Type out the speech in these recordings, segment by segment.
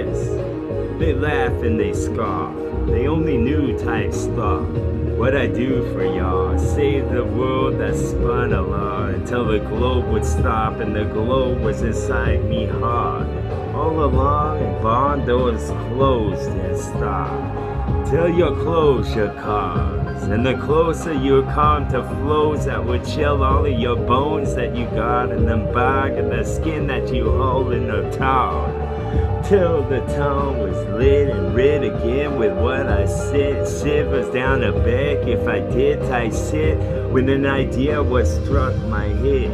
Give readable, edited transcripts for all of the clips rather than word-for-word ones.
yes. They laugh and they scoff. They only knew type stuff. What I do for y'all, save the world that spun along until the globe would stop and the globe was inside me hard. All along and barn doors closed and stopped. Till you close your cars, and the closer you come to flows that would chill all of your bones that you got in them bag and the skin that you hold in the town. Till the town was lit and red again with what I said. Shivers down the back if I did type shit when an idea was struck my head.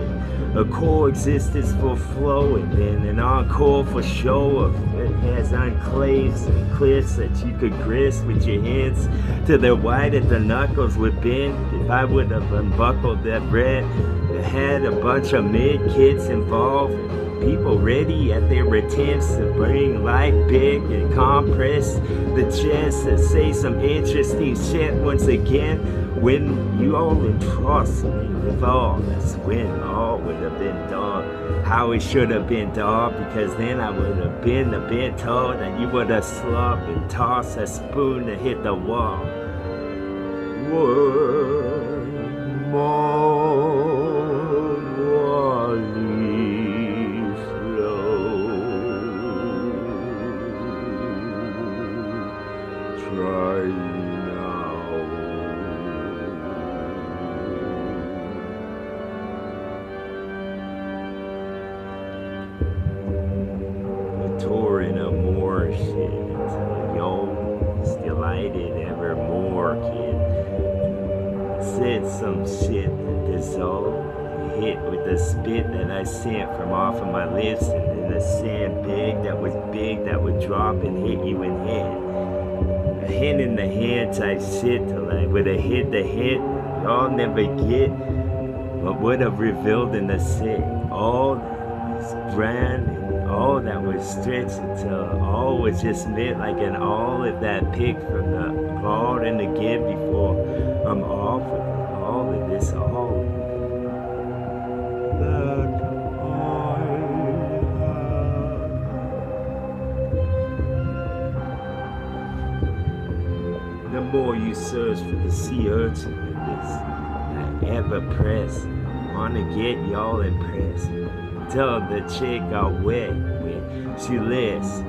A coexistence for flow and then an encore for show of it has enclaves and cliffs that you could grist with your hands till they're white at the knuckles would bend. If I would have unbuckled that bread, it had a bunch of mid-kids involved. People ready at their attempts to bring life big and compress the chest and say some interesting shit once again. When you all entrust me with all, that's when all would have been done how it should have been done, because then I would have been a bit told that you would have slopped and tossed a spoon to hit the wall. One more leaf flow. Try tore in a more shit until yo delighted evermore, kid. Said some shit that dissolved, hit with the spit that I sent from off of my lips, and then the sandbag that was big that would drop and hit you in head. A hit in the head type shit till I would have hit the hit. Y'all never get what would have revealed in the sick. All this brand. All that was stretched until all was just meant like an all of that pick from the ball and the give before I'm off with all of this all that I have. The more you search for the sea urchin in this, I ever press, wanna get y'all impressed. Till the chick got wet when she lists.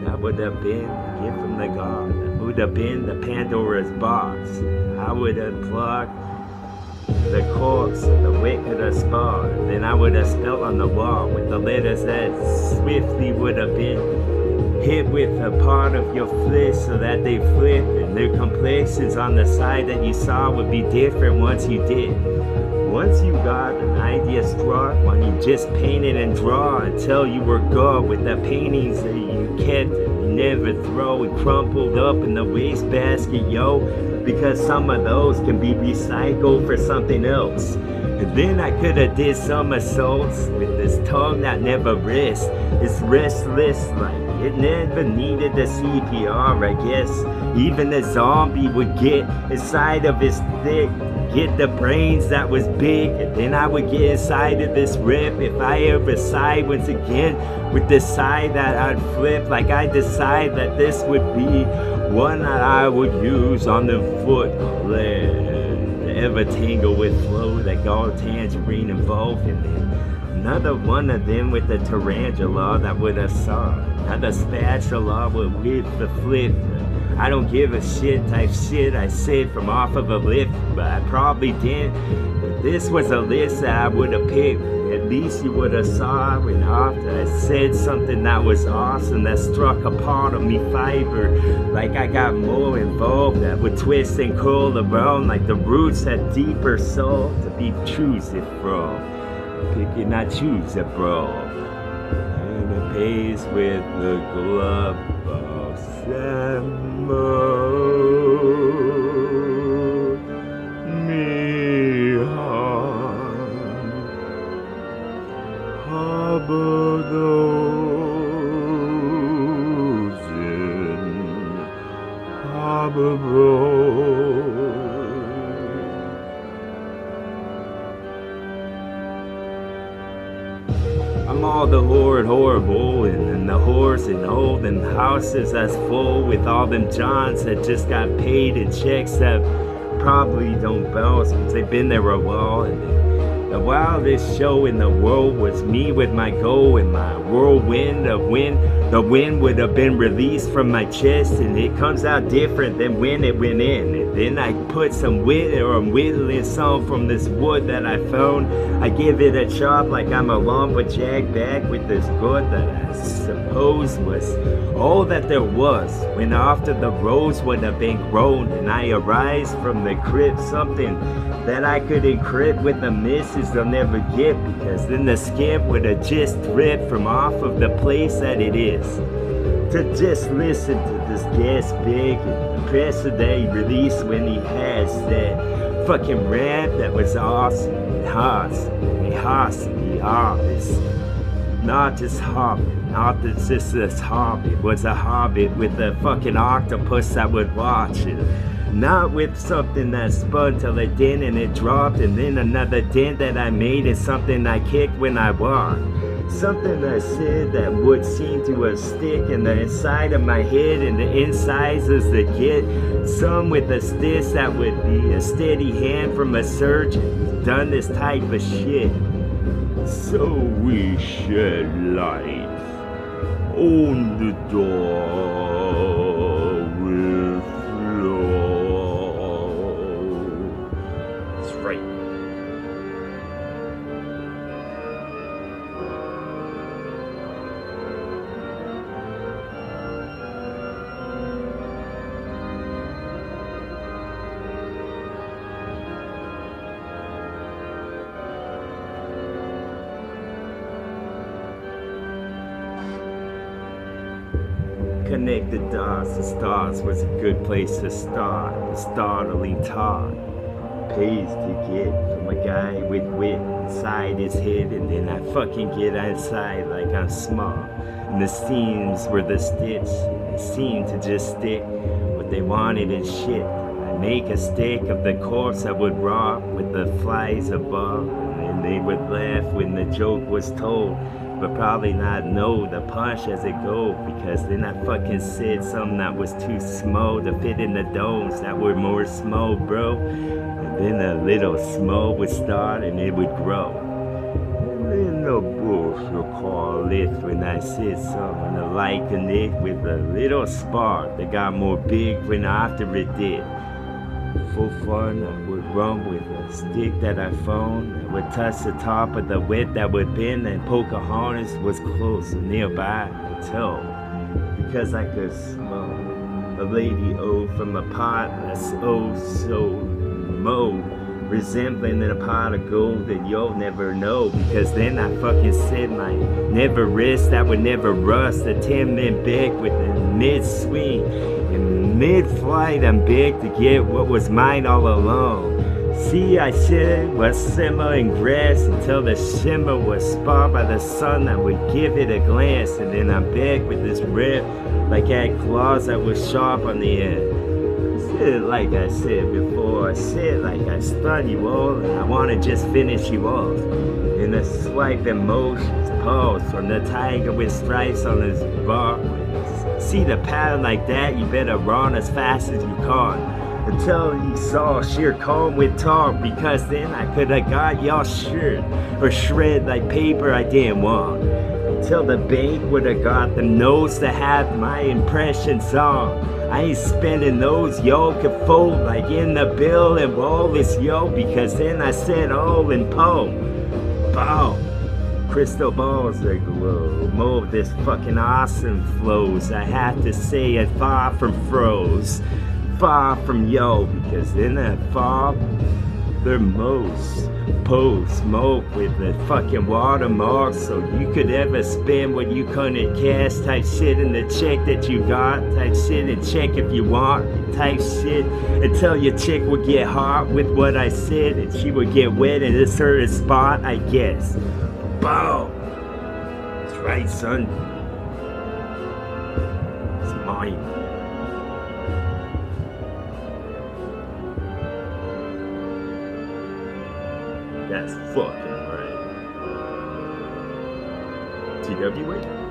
That would have been a gift from the God. That would have been the Pandora's box. I would have plucked the corpse of the wicked of spot. Then I would have spelled on the wall with the letters that swiftly would have been hit with a part of your flesh so that they flip and their complexions on the side that you saw would be different once you did. Once you got an idea struck, when you just painted and draw until you were good with the paintings that you kept and you never throw and crumpled up in the wastebasket, yo, because some of those can be recycled for something else. And then I could have did some assaults with this tongue that never rests. It's restless like it never needed the CPR, I guess. Even a zombie would get inside of his thick, get the brains that was big, and then I would get inside of this rip if I ever sighed once again with the side that I'd flip, like I decide that this would be one that I would use on the Foot Clan. Ever tangle with flow that got tangerine involved in it. Another one of them with the tarantula that would have saw. Another spatula with the flip. I don't give a shit type shit I said from off of a lift, but I probably did. But this was a list that I would have picked. At least you would have saw when after I said something that was awesome that struck a part of me fiber. Like I got more involved that would twist and curl around like the roots had deeper soul to be choosing from. Pick it, not choose it, bro. And it pays with the glove of Samuel. Harbor those in Harbor Road. I'm all all the horrible, and then the horse and old, and houses that's full with all them Johns that just got paid in checks that probably don't bounce because they've been there a while. And the wildest show in the world was me with my goal and my whirlwind of wind. The wind would have been released from my chest, and it comes out different than when it went in. And then I put some wit, or I'm whittling some from this wood that I found. I give it a chop like I'm a lumberjack back with this good that I suppose was all that there was. When after the rose would have been grown, and I arise from the crypt, something that I could encrypt with the misses they'll never get, because then the skimp would have just ripped from off of the place that it is. To just listen to this gas big and press that he released when he has that fucking rap that was awesome and awesome. It's not just hobbit, not just this hobbit. It was a hobbit with a fucking octopus that would watch it. Not with something that spun till it did and it dropped, and then another dent that I made is something I kicked when I walked. Something I said that would seem to a stick in the inside of my head, and the insides is the get. Some with a stitch that would be a steady hand from a surgeon who's done this type of shit. So we shed light on the door with flow. That's right. Connect the dots, the stars was a good place to start. A startling thought pays to get from a guy with wit inside his head, and then I fucking get inside like I'm smart. And the seams were the stitch, and they seemed to just stick what they wanted and shit. I make a stick of the corpse that would rock with the flies above, and they would laugh when the joke was told, but probably not know the punch as it go, because then I fucking said something that was too small to fit in the domes that were more small, bro. And then a little small would start and it would grow. And then the bush will call it when I said something to liken it with a little spark that got more big when after it did. For fun, I would run with a stick that I found that would touch the top of the wet that would bend, and Pocahontas was close and nearby to tell, because I could smell a lady from a pot that's so resembling a pot of gold that you'll never know, because then I fucking said my never wrist that would never rust, a 10-minute back with a mid-swing. In mid-flight, I'm big to get what was mine all along. See, I said was simmer in grass until the shimmer was spot by the sun that would give it a glance, and then I'm back with this rip like I had claws that were sharp on the end. I said it like I said before, I said like I stun you all, and I want to just finish you off. In a swipe emotions, pulse from the tiger with stripes on his bark. See the pattern like that, you better run as fast as you can, until you saw sheer calm with talk, because then I could have got y'all shirt or shred like paper I didn't want, until the bank would have got the notes to have my impressions on. I ain't spending those, yo, could fold like in the bill and all this, yo, because then I said all in poem. Boom. Crystal balls that glow, more of this fucking awesome flows. I have to say it far from froze, far from yo, because in that fog, they're most post smoke with the fucking watermark, so you could ever spend what you couldn't cash type shit in the check that you got type shit, and check if you want type shit, until your chick would get hot with what I said, and she would get wet in a certain spot, I guess. Boom! That's right, son. It's mine. That's fucking right. TWA.